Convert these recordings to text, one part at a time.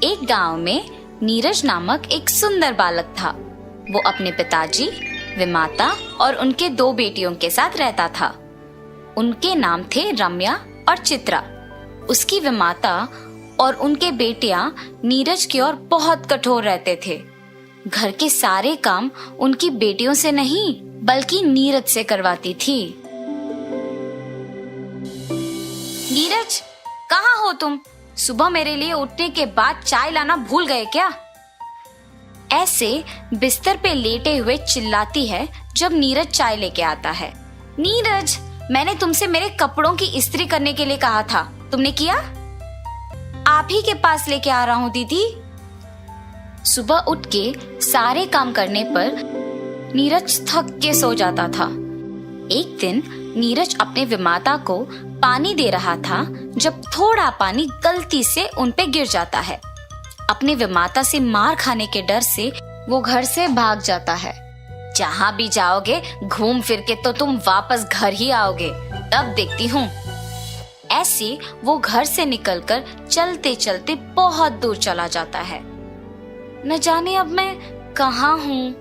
एक गांव में नीरज नामक एक सुंदर बालक था। वो अपने पिताजी, विमाता और उनके 2 बेटियों के साथ रहता था। उनके नाम थे रम्या और चित्रा। उसकी विमाता और उनके बेटियां नीरज की ओर बहुत कठोर रहते थे। घर के सारे काम उनकी बेटियों से नहीं बल्कि नीरज से करवाती थी। नीरज, कहाँ हो तुम? सुबह मेरे लिए उठने के बाद चाय लाना भूल गए क्या? ऐसे बिस्तर पे लेटे हुए चिल्लाती है जब नीरज चाय लेके आता है। नीरज, मैंने तुमसे मेरे कपड़ों की इस्त्री करने के लिए कहा था, तुमने किया? आप ही के पास लेके आ रहा हूँ दीदी। सुबह उठ के सारे काम करने पर नीरज थक के सो जाता था। एक दिन नीरज अपने विमाता को पानी दे रहा था जब थोड़ा पानी गलती से उन पे गिर जाता है। अपने विमाता से मार खाने के डर से वो घर से भाग जाता है। जहाँ भी जाओगे घूम फिर के तो तुम वापस घर ही आओगे, तब देखती हूँ। ऐसे वो घर से निकलकर चलते चलते बहुत दूर चला जाता है। न जाने अब मैं कहाँ हूँ।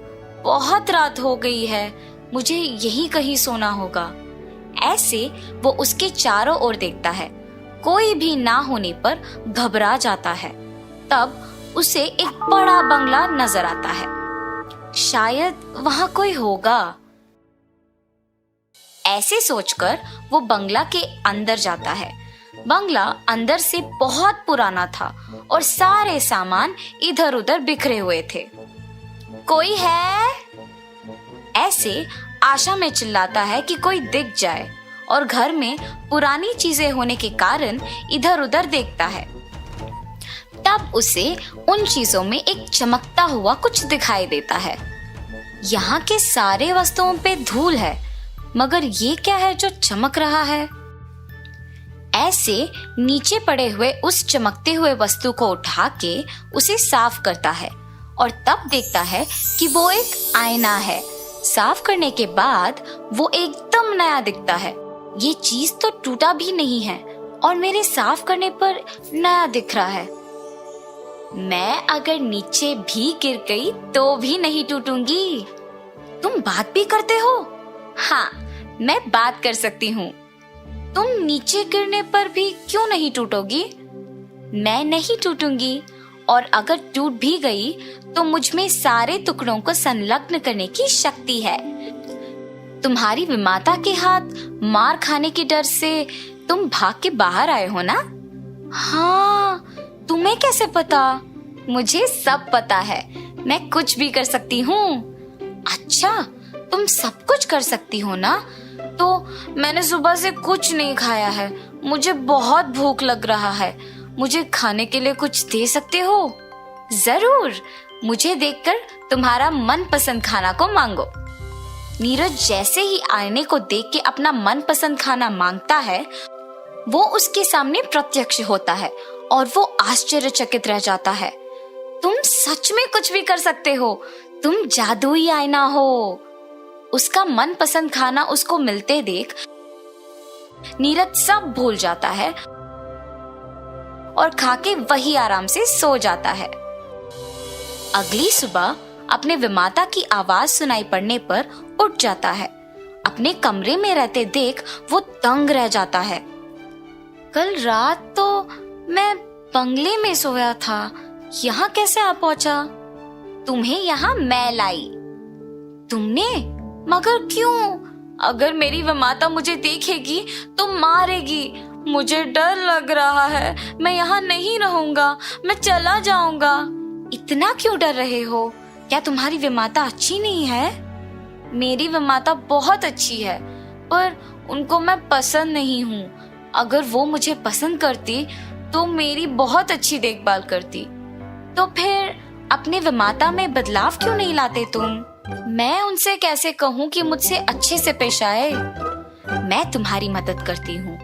बहुत रात हो गई है, मुझे यही कहीं सोना होगा। ऐसे वो उसके चारों ओर देखता है। कोई भी ना होने पर घबरा जाता है। तब उसे एक बड़ा बंगला नजर आता है। शायद वहां कोई होगा। ऐसे सोचकर वो बंगला के अंदर जाता है। बंगला अंदर से बहुत पुराना था और सारे सामान इधर उधर बिखरे हुए थे। कोई है? ऐसे आशा में चिल्लाता है कि कोई दिख जाए और घर में पुरानी चीजें होने के कारण इधर उधर देखता है। तब उसे उन चीजों में एक चमकता हुआ कुछ दिखाई देता है। यहाँ के सारे वस्तुओं पे धूल है, मगर ये क्या है जो चमक रहा है? ऐसे नीचे पड़े हुए उस चमकते हुए वस्तु को उठा के उसे साफ करता है और तब देखता है कि वो एक आईना है। साफ करने के बाद वो एकदम नया दिखता है। ये चीज तो टूटा भी नहीं है और मेरे साफ करने पर नया दिख रहा है। मैं अगर नीचे भी गिर गई तो भी नहीं टूटूंगी। तुम बात भी करते हो? हाँ, मैं बात कर सकती हूँ। तुम नीचे गिरने पर भी क्यों नहीं टूटोगी? मैं नहीं टूटूंगी, और अगर टूट भी गई तो मुझ में सारे टुकड़ों को संलग्न करने की शक्ति है। तुम्हारी विमाता के हाथ मार खाने के डर से तुम भाग के बाहर आए हो ना? हाँ, तुम्हें कैसे पता? मुझे सब पता है। मैं कुछ भी कर सकती हूँ। अच्छा, तुम सब कुछ कर सकती हो ना? तो मैंने सुबह से कुछ नहीं खाया है। मुझे बहुत भूख लग रहा है। मुझे खाने के लिए कुछ दे सकते हो? जरूर, मुझे देखकर तुम्हारा मनपसंद खाना को मांगो। नीरज जैसे ही आईने को देख के अपना मनपसंद खाना मांगता है, वो उसके सामने प्रत्यक्ष होता है और वो आश्चर्यचकित रह जाता है। तुम सच में कुछ भी कर सकते हो। तुम जादुई आईना हो। उसका मनपसंद खाना उसको मिलते देख नीरज सब भूल जाता है और खाके वही आराम से सो जाता है। अगली सुबह अपने विमाता की आवाज सुनाई पड़ने पर उठ जाता है। अपने कमरे में रहते देख वो दंग रह जाता है। कल रात तो मैं बंगले में सोया था, यहाँ कैसे आ पहुंचा? तुम्हें यहाँ मैं लाई। तुमने? मगर क्यों? अगर मेरी विमाता मुझे देखेगी तो मारेगी। मुझे डर लग रहा है। मैं यहाँ नहीं रहूंगा, मैं चला जाऊंगा। इतना क्यों डर रहे हो? क्या तुम्हारी विमाता अच्छी नहीं है? मेरी विमाता बहुत अच्छी है, पर उनको मैं पसंद नहीं हूँ। अगर वो मुझे पसंद करती तो मेरी बहुत अच्छी देखभाल करती। तो फिर अपने विमाता में बदलाव क्यों नहीं लाते तुम? मैं उनसे कैसे कहूँ कि मुझसे अच्छे से पेश आए? मैं तुम्हारी मदद करती हूँ,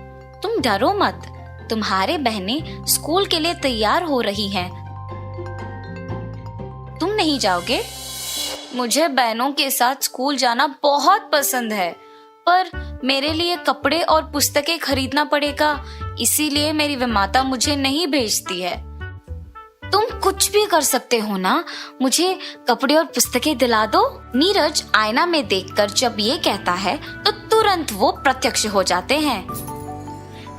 तुम डरो मत। तुम्हारे बहनें स्कूल के लिए तैयार हो रही हैं। तुम नहीं जाओगे? मुझे बहनों के साथ स्कूल जाना बहुत पसंद है, पर मेरे लिए कपड़े और पुस्तकें खरीदना पड़ेगा, इसीलिए मेरी विमाता मुझे नहीं भेजती है। तुम कुछ भी कर सकते हो ना, मुझे कपड़े और पुस्तकें दिला दो। नीरज आईना में देखकर जब ये कहता है तो तुरंत वो प्रत्यक्ष हो जाते हैं।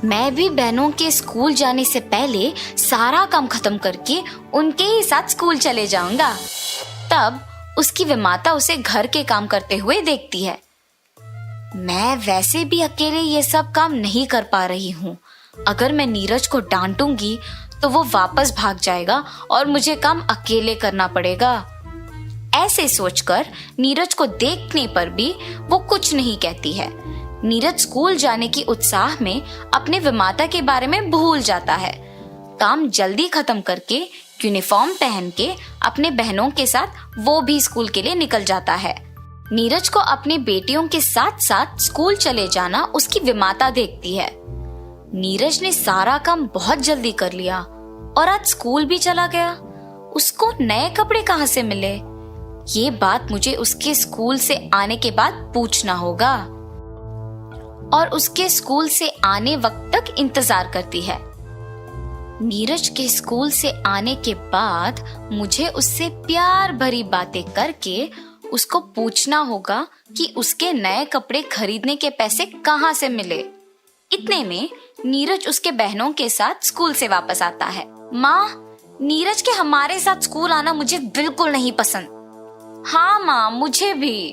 मैं भी बहनों के स्कूल जाने से पहले सारा काम खत्म करके उनके ही साथ स्कूल चले जाऊंगा। तब उसकी विमाता उसे घर के काम करते हुए देखती है। मैं वैसे भी अकेले ये सब काम नहीं कर पा रही हूँ। अगर मैं नीरज को डांटूंगी तो वो वापस भाग जाएगा और मुझे काम अकेले करना पड़ेगा। ऐसे सोचकर नीरज को देखने पर भी वो कुछ नहीं कहती है। नीरज स्कूल जाने की उत्साह में अपने विमाता के बारे में भूल जाता है। काम जल्दी खत्म करके यूनिफॉर्म पहन के अपने बहनों के साथ वो भी स्कूल के लिए निकल जाता है। नीरज को अपने बेटियों के साथ साथ स्कूल चले जाना उसकी विमाता देखती है। नीरज ने सारा काम बहुत जल्दी कर लिया और आज स्कूल भी चला गया। उसको नए कपड़े कहाँ से मिले? ये बात मुझे उसके स्कूल से आने के बाद पूछना होगा। और उसके स्कूल से आने वक्त तक इंतजार करती है। नीरज के स्कूल से आने के बाद मुझे उससे प्यार भरी बातें करके उसको पूछना होगा कि उसके नए कपड़े खरीदने के पैसे कहाँ से मिले। इतने में नीरज उसके बहनों के साथ स्कूल से वापस आता है। माँ, नीरज के हमारे साथ स्कूल आना मुझे बिल्कुल नहीं पसंद। हाँ माँ, मुझे भी।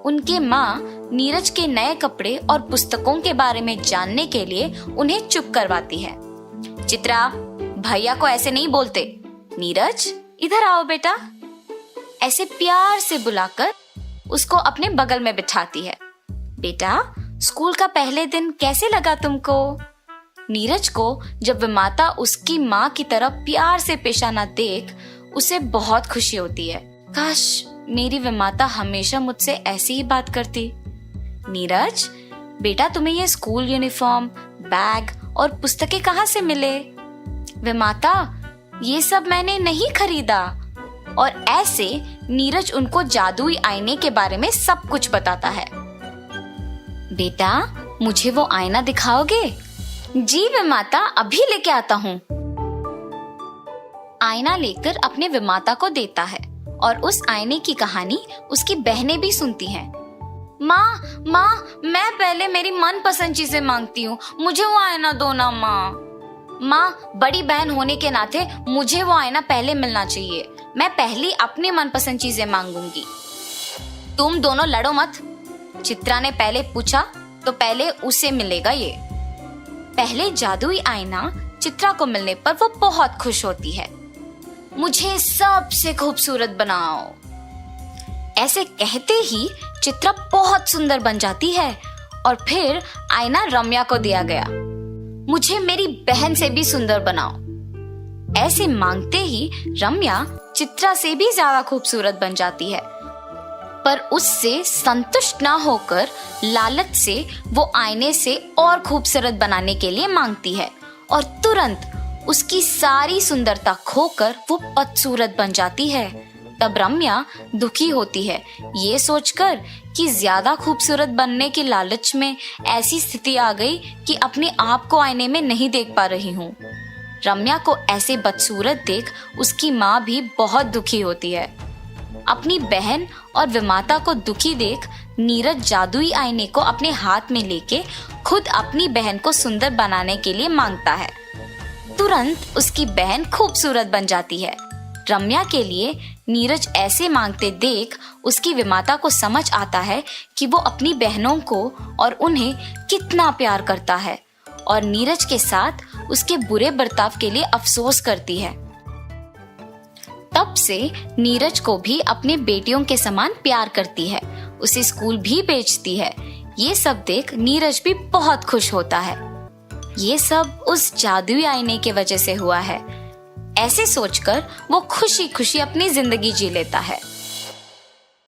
उनके माँ नीरज के नए कपड़े और पुस्तकों के बारे में जानने के लिए उन्हें चुप करवाती है। चित्रा, भैया को ऐसे नहीं बोलते। नीरज, इधर आओ बेटा। ऐसे प्यार से बुलाकर उसको अपने बगल में बिठाती है। बेटा, स्कूल का पहले दिन कैसे लगा तुमको? नीरज को जब विमाता उसकी माँ की तरह प्यार से पेश आना देख उसे बहुत खुशी होती है। काश मेरी विमाता हमेशा मुझसे ऐसी ही बात करती। नीरज बेटा, तुम्हें ये स्कूल यूनिफॉर्म, बैग और पुस्तकें कहाँ से मिले? विमाता, ये सब मैंने नहीं खरीदा। और ऐसे नीरज उनको जादुई आईने के बारे में सब कुछ बताता है। बेटा, मुझे वो आईना दिखाओगे? जी विमाता, अभी लेके आता हूँ। आईना लेकर अपने विमाता को देता है और उस आईने की कहानी उसकी बहनें भी सुनती हैं। माँ, मैं पहले मेरी मनपसंद चीजें मांगती हूँ, मुझे वो आईना दो ना माँ। बड़ी बहन होने के नाते मुझे वो आईना पहले मिलना चाहिए। मैं पहली अपनी मनपसंद चीजें मांगूंगी। तुम दोनों लड़ो मत। चित्रा ने पहले पूछा तो पहले उसे मिलेगा ये। पहले जादुई आईना चित्रा को मिलने पर वो बहुत खुश होती है। मुझे सबसे खूबसूरत बनाओ। ऐसे कहते ही चित्रा बहुत सुंदर बन जाती है और फिर आईना रम्या को दिया गया। मुझे मेरी बहन से भी सुंदर बनाओ। ऐसे मांगते ही रम्या चित्रा से भी ज्यादा खूबसूरत बन जाती है, पर उससे संतुष्ट ना होकर लालच से वो आईने से और खूबसूरत बनाने के लिए मांगती है और तुरंत उसकी सारी सुंदरता खोकर वो बदसूरत बन जाती है। तब रम्या दुखी होती है ये सोचकर कि ज्यादा खूबसूरत बनने की लालच में ऐसी स्थिति आ गई कि अपने आप को आईने में नहीं देख पा रही हूँ। रम्या को ऐसे बदसूरत देख उसकी माँ भी बहुत दुखी होती है। अपनी बहन और विमाता को दुखी देख नीरज जादुई आईने को अपने हाथ में लेके खुद अपनी बहन को सुंदर बनाने के लिए मांगता है। तुरंत उसकी बहन खूबसूरत बन जाती है। रम्या के लिए नीरज ऐसे मांगते देख उसकी विमाता को समझ आता है कि वो अपनी बहनों को और उन्हें कितना प्यार करता है और नीरज के साथ उसके बुरे बर्ताव के लिए अफसोस करती है। तब से नीरज को भी अपने बेटियों के समान प्यार करती है, उसे स्कूल भी भेजती है। ये सब देख नीरज भी बहुत खुश होता है। ये सब उस जादुई आईने की वजह से हुआ है। ऐसे सोचकर वो खुशी खुशी अपनी जिंदगी जी लेता है।